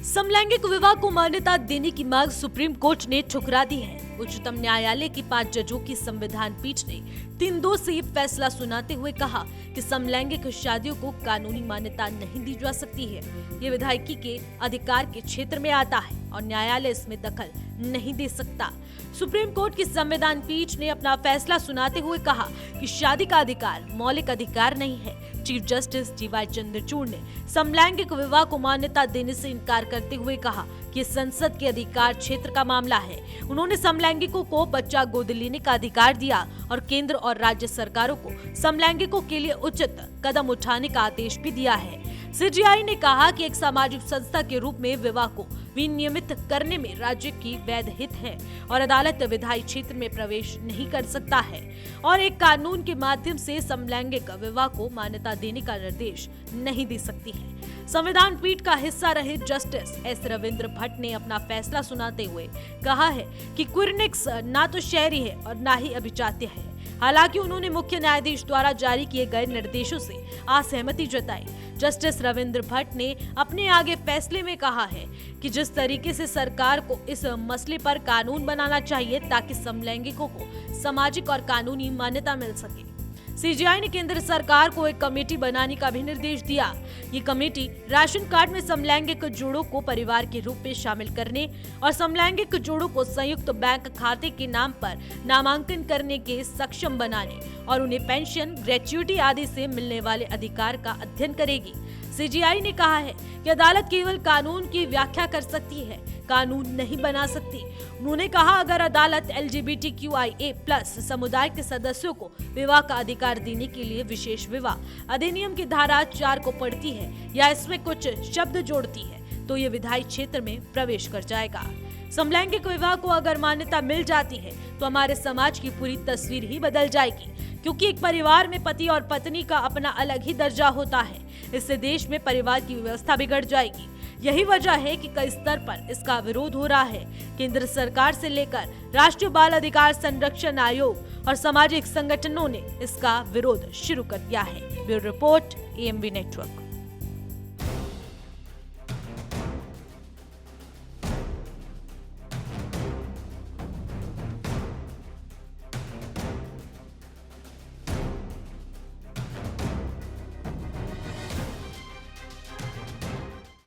समलैंगिक विवाह को मान्यता देने की मांग सुप्रीम कोर्ट ने ठुकरा दी है। उच्चतम न्यायालय की 5 जजों की संविधान पीठ ने 3-2 से फैसला सुनाते हुए कहा कि समलैंगिक शादियों को कानूनी मान्यता नहीं दी जा सकती है। ये विधायिकी के अधिकार के क्षेत्र में आता है और न्यायालय इसमें दखल नहीं दे सकता। सुप्रीम कोर्ट की संविधान पीठ ने अपना फैसला सुनाते हुए कहा कि शादी का अधिकार मौलिक अधिकार नहीं है। चीफ जस्टिस DY चंद्रचूड़ ने समलैंगिक विवाह को मान्यता देने से इनकार करते हुए कहा कि संसद के अधिकार क्षेत्र का मामला है। उन्होंने समलैंगिकों को बच्चा गोद लेने का अधिकार दिया और केंद्र और राज्य सरकारों को समलैंगिकों के लिए उचित कदम उठाने का आदेश भी दिया है। CJI ने कहा कि एक सामाजिक संस्था के रूप में विवाह को विनियमित करने में राज्य की वैध हित है और अदालत विधायी क्षेत्र में प्रवेश नहीं कर सकता है और एक कानून के माध्यम से समलैंगिक विवाह को मान्यता देने का निर्देश नहीं दे सकती है। संविधान पीठ का हिस्सा रहे जस्टिस S रविंद्र भट्ट ने अपना फैसला सुनाते हुए कहा है कि क्वियरनेस ना तो शहरी है और ना ही अभिजात्य है। हालांकि उन्होंने मुख्य न्यायाधीश द्वारा जारी किए गए निर्देशों से असहमति जताई। जस्टिस रविंद्र भट्ट ने अपने आगे फैसले में कहा है कि जिस तरीके से सरकार को इस मसले पर कानून बनाना चाहिए ताकि समलैंगिकों को सामाजिक और कानूनी मान्यता मिल सके। CJI ने केंद्र सरकार को एक कमेटी बनाने का भी निर्देश दिया। ये कमेटी राशन कार्ड में समलैंगिक जोड़ों को परिवार के रूप में शामिल करने और समलैंगिक जोड़ों को संयुक्त बैंक खाते के नाम पर नामांकन करने के सक्षम बनाने और उन्हें पेंशन, ग्रेच्युटी आदि से मिलने वाले अधिकार का अध्ययन करेगी। CJI ने कहा है कि अदालत केवल कानून की व्याख्या कर सकती है, कानून नहीं बना सकती। उन्होंने कहा अगर अदालत LGBTQIA+ समुदाय के सदस्यों को विवाह का अधिकार देने के लिए विशेष विवाह अधिनियम की धारा 4 को पढ़ती है या इसमें कुछ शब्द जोड़ती है तो ये विधायी क्षेत्र में प्रवेश कर जाएगा। समलैंगिक विवाह को अगर मान्यता मिल जाती है तो हमारे समाज की पूरी तस्वीर ही बदल जाएगी, क्योंकि एक परिवार में पति और पत्नी का अपना अलग ही दर्जा होता है। इससे देश में परिवार की व्यवस्था बिगड़ जाएगी। यही वजह है कि कई स्तर पर इसका विरोध हो रहा है। केंद्र सरकार से लेकर राष्ट्रीय बाल अधिकार संरक्षण आयोग और सामाजिक संगठनों ने इसका विरोध शुरू कर दिया है। Bureau report AMV network.